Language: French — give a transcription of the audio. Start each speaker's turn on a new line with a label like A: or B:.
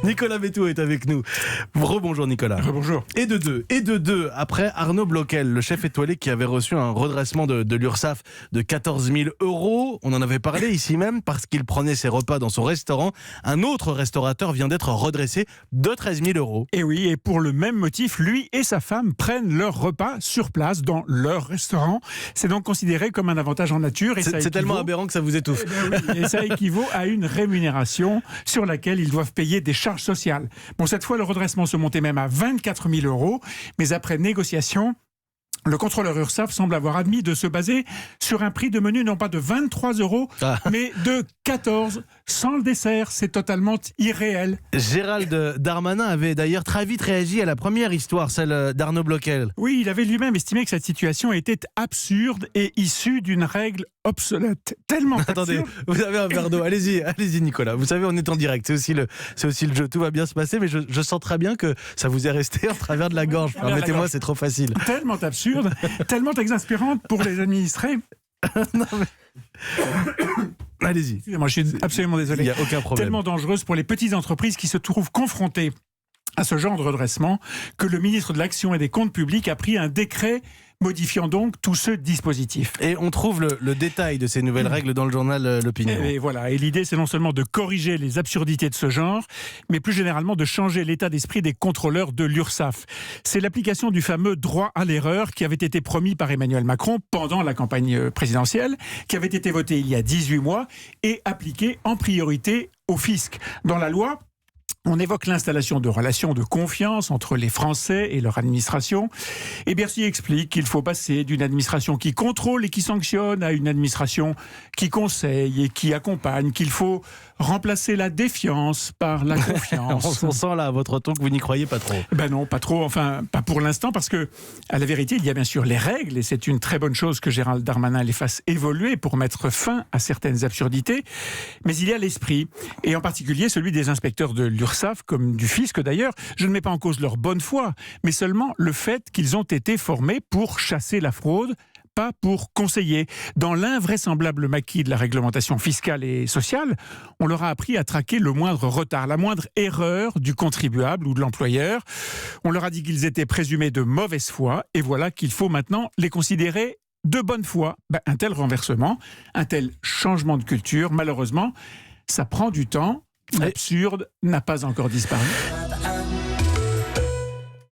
A: Nicolas Bétou est avec nous. Rebonjour Nicolas.
B: Rebonjour.
A: Et de deux, après Arnaud Bloquel, le chef étoilé qui avait reçu un redressement de l'URSSAF de 14 000 €. On en avait parlé ici même parce qu'il prenait ses repas dans son restaurant. Un autre restaurateur vient d'être redressé de 13 000 €.
B: Et oui, et pour le même motif, lui et sa femme prennent leur repas sur place dans leur restaurant. C'est donc considéré comme un avantage en nature.
A: C'est tellement aberrant que ça vous étouffe.
B: Et ça équivaut à une rémunération sur laquelle ils doivent payer des charges sociales. Bon, cette fois, le redressement se montait même à 24 000 €, mais après négociation, le contrôleur URSSAF semble avoir admis de se baser sur un prix de menu non pas de 23 €, mais de 14 sans le dessert. C'est totalement irréel.
A: Gérald Darmanin avait d'ailleurs très vite réagi à la première histoire, celle d'Arnaud Bloquel.
B: Oui, il avait lui-même estimé que cette situation était absurde et issue d'une règle obsolète. Tellement
A: Attendez,
B: absurde.
A: vous avez un verre d'eau. Allez-y Nicolas. Vous savez, on est en direct. C'est aussi le jeu. Tout va bien se passer, mais je sens très bien que ça vous est resté en travers de la gorge. Permettez-moi, c'est trop facile.
B: Tellement absurde, tellement exaspérante pour les administrés.
A: Non, mais... Allez-y.
B: Moi, je suis absolument désolé.
A: Il n'y a aucun problème.
B: Tellement dangereuse pour les petites entreprises qui se trouvent confrontées à ce genre de redressement que le ministre de l'Action et des Comptes publics a pris un décret modifiant donc tout ce dispositif.
A: Et on trouve le détail de ces nouvelles règles dans le journal L'Opinion.
B: Et voilà. Et l'idée, c'est non seulement de corriger les absurdités de ce genre, mais plus généralement de changer l'état d'esprit des contrôleurs de l'URSSAF. C'est l'application du fameux droit à l'erreur qui avait été promis par Emmanuel Macron pendant la campagne présidentielle, qui avait été voté il y a 18 mois et appliqué en priorité au fisc. Dans la loi, on évoque l'installation de relations de confiance entre les Français et leur administration. Et Bercy explique qu'il faut passer d'une administration qui contrôle et qui sanctionne à une administration qui conseille et qui accompagne, qu'il faut remplacer la défiance par la confiance.
A: On sent là à votre ton que vous n'y croyez pas trop.
B: Ben non, pas trop, enfin pas pour l'instant, parce que à la vérité, il y a bien sûr les règles, et c'est une très bonne chose que Gérald Darmanin les fasse évoluer pour mettre fin à certaines absurdités, mais il y a l'esprit, et en particulier celui des inspecteurs de l'URSSAF, comme du fisc d'ailleurs. Je ne mets pas en cause leur bonne foi, mais seulement le fait qu'ils ont été formés pour chasser la fraude, pas pour conseiller. Dans l'invraisemblable maquis de la réglementation fiscale et sociale, on leur a appris à traquer le moindre retard, la moindre erreur du contribuable ou de l'employeur. On leur a dit qu'ils étaient présumés de mauvaise foi, et voilà qu'il faut maintenant les considérer de bonne foi. Un tel renversement, un tel changement de culture, malheureusement, ça prend du temps. L'absurde n'a pas encore disparu.